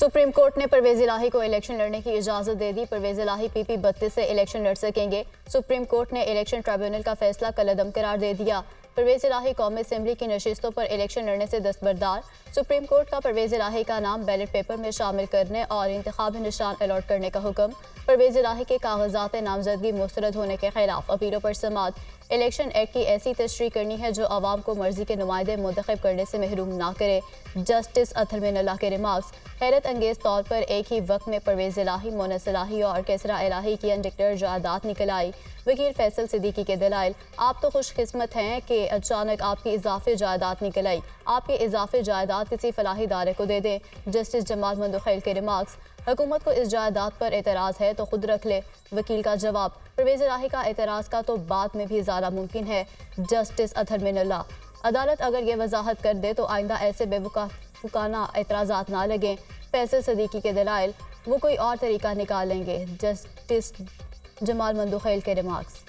Supreme court ने परवेज इलाही को election लड़ने की इजाजत दे दी। परवेज इलाही PP 32 से इलेक्शन लड़ सकेंगे। सुप्रीम कोर्ट ने इलेक्शन ट्रिब्यूनल का फैसला कलअदम करार दे दिया। परवेज इलाही कौमी असेंबली की नशिस्तों पर इलेक्शन लड़ने से दस्तबरदार। सुप्रीम कोर्ट का परवेज इलाही का नाम बैलेट पेपर में शामिल करने और इंतखाबी निशान अलॉट करने का हुक्म। परवेज इलाही के कागजात नामजदगी मुस्तरद होने के खिलाफ अपीलों पर समाअत। इलेक्शन एक्ट की ऐसी तशरीह करनी है जो आवाम को मर्जी के नुमाइंदे मुंतखब करने से महरूम ना करे। जस्टिस अथर में नल्ला के रिमार्क्स। हैरत अंगेज तौर पर एक ही वक्त में परवेज इलाही, मोनस इलाही और केसरा इलाही की अनडिक्लेयर्ड जायदाद निकल आई। वकील फैसल सिद्दीकी के दलाइल। आप तो खुशकिस्मत हैं कि अचानक आपकी इजाफी जायदाद निकल आई। आपकी इजाफी जायदाद किसी फलाही इदारे को दे दें। जस्टिस जमाल मंदुखैल के रिमार्क्स। हुकूमत को इस जायदाद पर एतराज़ है तो खुद रख ले। वकील का जवाब। परवेज इलाही का एतराज़ का तो बाद में भी ज़्यादा मुमकिन है। जस्टिस अथर में नल्ला। अदालत अगर ये वजाहत कर दे तो आइंदा ऐसे बेवकूफ़ाना एतराज़ात ना लगें। फैसल सिद्दीकी के दलाइल। वो कोई और तरीका निकाल लेंगे। जस्टिस जमाल मंदुखैल के रिमार्क्स।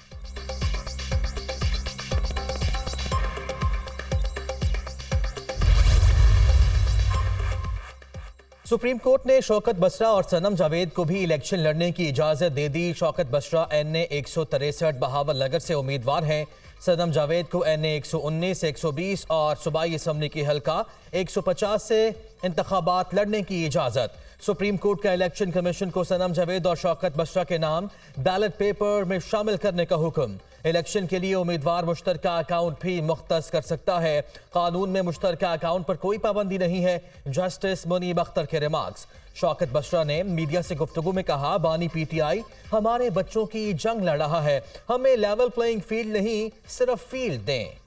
सुप्रीम कोर्ट ने शौकत बसरा और सनम जावेद को भी इलेक्शन लड़ने की इजाजत दे दी। शौकत बसरा NA 163 बहावल नगर से उम्मीदवार हैं। सनम जावेद को NA 119, 120 और सूबाई असम्बली की हल्का 150 से इंतखाबात लड़ने की इजाजत। सुप्रीम कोर्ट का इलेक्शन कमीशन को सनम जावेद और शौकत बसरा के नाम बैलेट पेपर में शामिल करने का हुक्म। इलेक्शन के लिए उम्मीदवार मुश्तरका अकाउंट भी मुख्तस कर सकता है। कानून में मुश्तरका अकाउंट पर कोई पाबंदी नहीं है। जस्टिस मुनीब अख्तर के रिमार्क्स। शौकत बसरा ने मीडिया से गुफ्तगू में कहा, बानी PTI हमारे बच्चों की जंग लड़ रहा है, हमें लेवल प्लेइंग फील्ड नहीं सिर्फ फील्ड दें।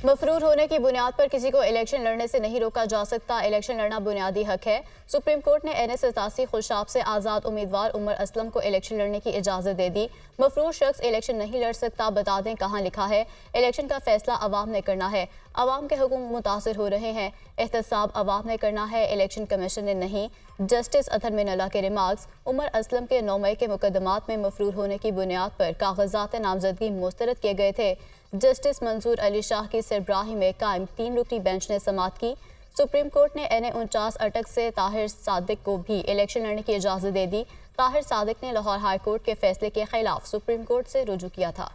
मफरूर होने की बुनियाद पर किसी को इलेक्शन लड़ने से नहीं रोका जा सकता। इलेक्शन लड़ना बुनियादी हक है। सुप्रीम कोर्ट ने NS 87 खुशाब से आज़ाद उम्मीदवार उमर असलम को इलेक्शन लड़ने की इजाज़त दे दी। मफरूर शख्स इलेक्शन नहीं लड़ सकता। बता दें कहाँ लिखा है। इलेक्शन का फैसला अवाम ने करना है। अवाम के हुक्म मुतासिर हो रहे हैं। एहतसाब अवाम ने करना है, इलेक्शन कमीशन ने नहीं। जस्टिस अथर में नल्ला के रिमार्क्स। उमर असलम के 9 मई के मुकदमात में मफरूर होने की बुनियाद पर कागजात नामजदगी मुस्तरद किए गए थे। जस्टिस मंसूर अली शाह की सरबराही में कायम 3 रुकनी बेंच ने समाअत की। सुप्रीम कोर्ट ने NA 49 अटक से ताहिर सादिक को भी इलेक्शन लड़ने की इजाज़त दे दी। ताहिर सादिक ने लाहौर हाई कोर्ट के फैसले के खिलाफ सुप्रीम कोर्ट से रुजू किया था।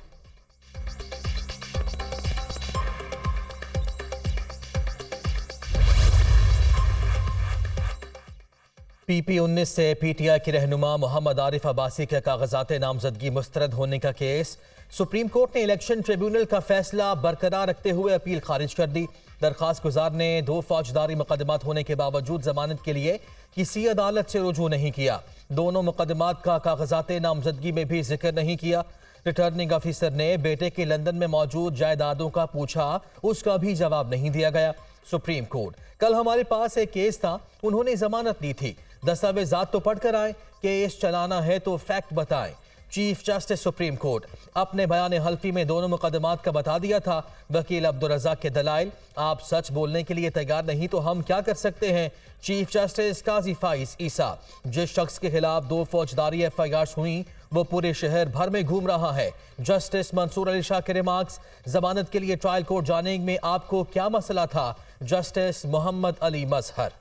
PP 19 से PTI के रहनुमा मोहम्मद आरिफ अब्बासी के कागजात नामजदगी मुस्तरद होने का केस। सुप्रीम कोर्ट ने इलेक्शन ट्रिब्यूनल का फैसला बरकरार रखते हुए अपील खारिज कर दी। दरखास्त गुजार ने 2 फौजदारी मुकदमात होने के बावजूद जमानत के लिए किसी अदालत से रुजू नहीं किया। दोनों मुकदमात का कागजात नामजदगी में भी जिक्र नहीं किया। रिटर्निंग ऑफिसर ने बेटे के लंदन में मौजूद जायदादों का पूछा, उसका भी जवाब नहीं दिया गया। सुप्रीम कोर्ट, कल हमारे पास एक केस था, उन्होंने जमानत दी थी, दस्तावेजात तो पढ़कर आए, केस चलाना है तो फैक्ट बताएं। चीफ जस्टिस सुप्रीम कोर्ट अपने बयान हल्फी में दोनों मुकदमात का बता दिया था। वकील अब्दुल रज़ाक के दलाइल, आप सच बोलने के लिए तैयार नहीं तो हम क्या कर सकते हैं। चीफ जस्टिस काजी फाइज ईसा, जिस शख्स के खिलाफ 2 फौजदारी FIRs हुई वो पूरे शहर भर में घूम रहा है। जस्टिस मंसूर अली शाह के रिमार्क्स। जमानत के लिए ट्रायल कोर्ट जाने में आपको क्या मसला था। जस्टिस मोहम्मद अली मजहर।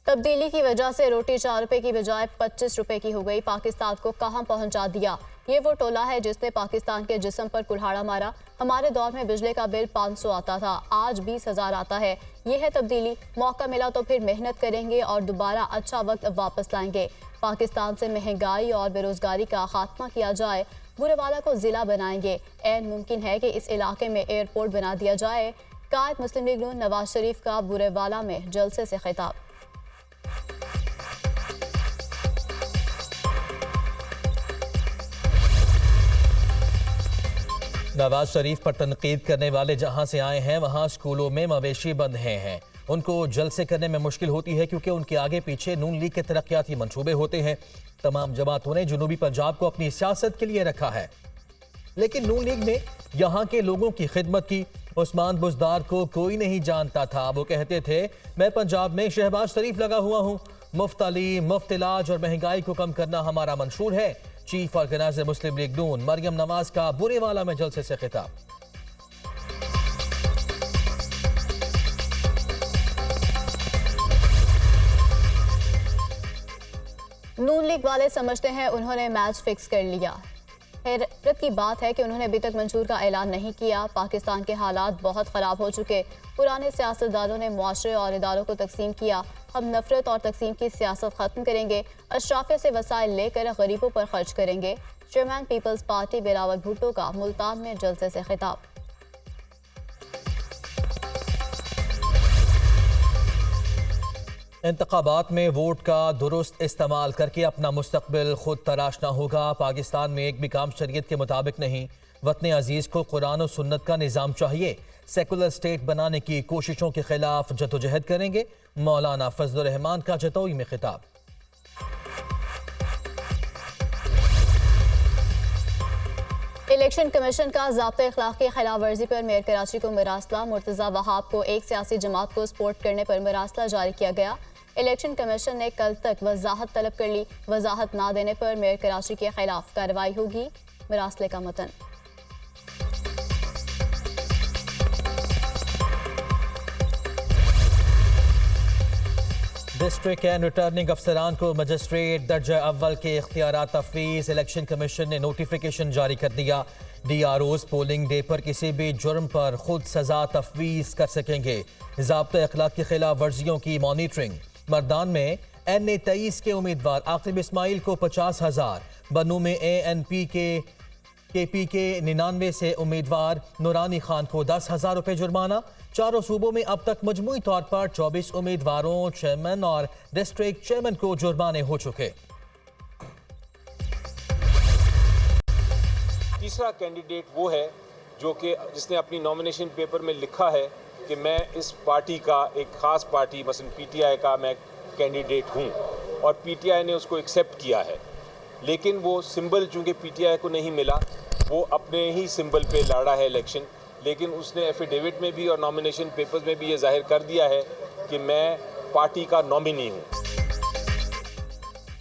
तब्दीली की वजह से रोटी 4 रुपए की बजाय 25 रुपए की हो गई। पाकिस्तान को कहां पहुंचा दिया। ये वो टोला है जिसने पाकिस्तान के जिस्म पर कुल्हाड़ा मारा। हमारे दौर में बिजली का बिल 500 आता था, आज 20,000 आता है। ये है तब्दीली। मौका मिला तो फिर मेहनत करेंगे और दोबारा अच्छा वक्त वापस लाएंगे। पाकिस्तान से महंगाई और बेरोजगारी का खात्मा किया जाए। बुरेवाला को जिला बनाएंगे। ऐन मुमकिन है कि इस इलाके में एयरपोर्ट बना दिया जाए। कायद मुस्लिम लीग नून नवाज शरीफ का बुरेवाला में जलसे से खिताब। नवाज शरीफ पर तनकीद करने वाले जहां से आए हैं वहां स्कूलों में मवेशी बंद हैं। उनको जलसे करने में मुश्किल होती है क्योंकि उनके आगे पीछे नून लीग के तरक्याती मंसूबे होते हैं। तमाम जमातों ने जनूबी पंजाब को अपनी सियासत के लिए रखा है, लेकिन नून लीग ने यहाँ के लोगों की खिदमत की। उस्मान बुज़दार को कोई नहीं जानता था। वो कहते थे, मैं पंजाब में शहबाज शरीफ लगा हुआ हूँ। मुफ्त तालीम, मुफ्त इलाज और महंगाई को कम करना हमारा मंशूर है। चीफ ऑर्गेनाइजर मुस्लिम लीग नून मरियम नवाज का बुरेवाला में जलसे से खिताब। नून लीग वाले समझते हैं उन्होंने मैच फिक्स कर लिया। हैरत की बात है कि उन्होंने अभी तक मंशूर का ऐलान नहीं किया। पाकिस्तान के हालात बहुत ख़राब हो चुके। पुराने सियासतदानों ने मुआशरे और इदारों को तकसीम किया। हम नफरत और तकसीम की सियासत ख़त्म करेंगे। अशराफिया से वसाइल लेकर गरीबों पर खर्च करेंगे। Chairman people's party Bilawal Bhutto का मुल्तान में जलसे से खिताब। इंतखाबात में वोट का दुरुस्त इस्तेमाल करके अपना मुस्तकबिल खुद तराशना होगा। पाकिस्तान में एक भी काम शरीयत के मुताबिक नहीं। वतन अजीज को कुरान और सुन्नत का निज़ाम चाहिए। सेकुलर स्टेट बनाने की कोशिशों के खिलाफ जदोजहद करेंगे। मौलाना फजलुर रहमान का जतोई में खिताब। इलेक्शन कमीशन का ज़ाब्ता इखलाक की खिलाफ वर्जी पर मेयर कराची को मरासला। मुर्तज़ा वहाब को एक सियासी जमात को सपोर्ट करने पर मरासला जारी किया गया। इलेक्शन कमीशन ने कल तक वजाहत तलब कर ली। वजाहत ना देने पर मेयर कराची के खिलाफ कार्रवाई होगी। मरासले का मतन। डिस्ट्रिक्ट एंड रिटर्निंग अफसरान को मजिस्ट्रेट दर्जा अव्वल के इख्तियारात तफवीज़। इलेक्शन कमीशन ने नोटिफिकेशन जारी कर दिया। DROs पोलिंग डे पर किसी भी जुर्म पर खुद सजा तफवीज़ कर सकेंगे। ज़ाब्ता अखलाक की खिलाफ वर्जियों की मॉनिटरिंग। मर्दान में NA 23 के उम्मीदवार आकिब इस्माइल को 50,000, बनू में ANP के KP के 99 से उम्मीदवार नूरानी खान को 10,000 रुपये जुर्माना। चारों सूबों में अब तक मजमूई तौर पर 24 उम्मीदवारों, चेयरमैन और डिस्ट्रिक्ट चेयरमैन को जुर्माने हो चुके। तीसरा कैंडिडेट वो है जो कि जिसने अपनी नॉमिनेशन पेपर में लिखा है कि मैं इस पार्टी का, एक ख़ास पार्टी मसलन PTI का मैं कैंडिडेट हूँ, और PTI ने उसको एक्सेप्ट किया है। लेकिन वो सिंबल चूँकि PTI को नहीं मिला, वो अपने ही सिंबल पे लड़ा है इलेक्शन। लेकिन उसने एफिडेविट में भी और नॉमिनेशन पेपर्स में भी ये जाहिर कर दिया है कि मैं पार्टी का नॉमिनी हूँ।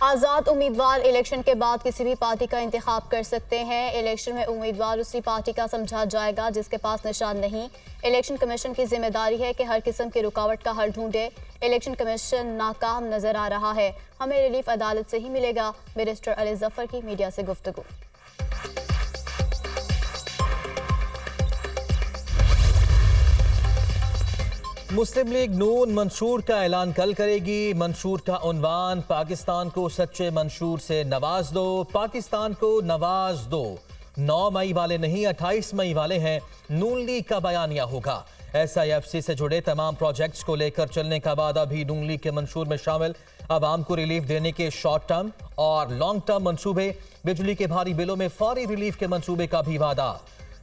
आज़ाद उम्मीदवार इलेक्शन के बाद किसी भी पार्टी का इंतखाब कर सकते हैं। इलेक्शन में उम्मीदवार उसी पार्टी का समझा जाएगा जिसके पास निशान नहीं। इलेक्शन कमीशन की जिम्मेदारी है कि हर किस्म की रुकावट का हल ढूंढे। इलेक्शन कमीशन नाकाम नजर आ रहा है। हमें रिलीफ अदालत से ही मिलेगा। बैरिस्टर अली जफर की मीडिया से गुफ्तगू। मुस्लिम लीग नून मंशूर का ऐलान कल करेगी। मंशूर का उन्वान पाकिस्तान को सच्चे मंशूर से नवाज दो। पाकिस्तान को नवाज दो। 9 मई वाले नहीं, 28 मई वाले हैं। नून लीग का बयानिया होगा। SIFC से जुड़े तमाम प्रोजेक्ट्स को लेकर चलने का वादा भी नून लीग के मंशूर में शामिल। आवाम को रिलीफ देने के शॉर्ट टर्म और लॉन्ग टर्म मंसूबे। बिजली के भारी बिलों में फौरी रिलीफ के मंसूबे का भी वादा।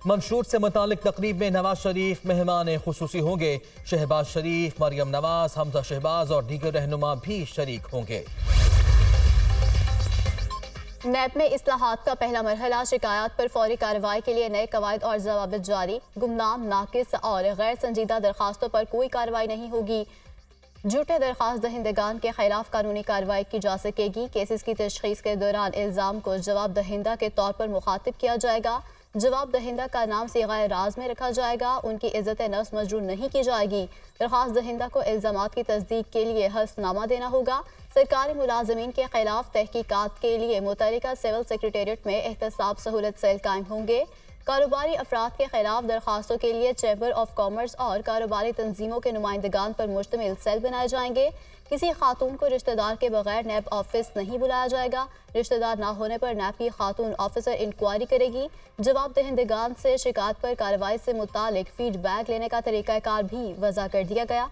मंशूर से मुतालिक तकरीब में नवाज शरीफ मेहमान खुसूसी होंगे। शहबाज शरीफ, मरियम नवाज, हमजा शहबाज और दीगर रहनुमा भी शरीक होंगे। नैब में इस्लाहात का पहला मरहला। शिकायत पर फौरी कार्रवाई के लिए नए कवायद और जवाबित जारी। गुमनाम, नाकिस और गैर संजीदा दरखास्तों पर कोई कार्रवाई नहीं होगी। झूठे दरखास्त दहिंदगान के खिलाफ कानूनी कार्रवाई की जा सकेगी। केसेस की तशखीस के दौरान इल्ज़ाम को जवाब दहिंदा के तौर पर मुखातिब किया जाएगा। जवाब दहिंदा का नाम सीगाए राज में रखा जाएगा। उनकी इज्जत नफ्स मजरूर नहीं की जाएगी। दरखास्त दहिंदा को इल्ज़ामात की तस्दीक के लिए हल्फनामा देना होगा। सरकारी मुलाजमीन के खिलाफ तहकीकात के लिए मुतल्लिका सिविल सेक्रेटेरिएट में एहतसाब सहूलत सेल कायम होंगे। कारोबारी अफराद के खिलाफ दरखास्तों के लिए चैम्बर ऑफ कॉमर्स और कारोबारी तंजीमों के नुमाइंदगान पर मुश्तमिल सेल बनाए जाएंगे। किसी खातून को रिश्तेदार के बगैर नैब ऑफिस नहीं बुलाया जाएगा। रिश्तेदार ना होने पर नैब की खातून ऑफिसर इंक्वायरी करेगी। जवाब दहिंदगान से शिकायत पर कार्रवाई से मुतालिक फीडबैक लेने का तरीकाकार भी वज़ा कर दिया गया।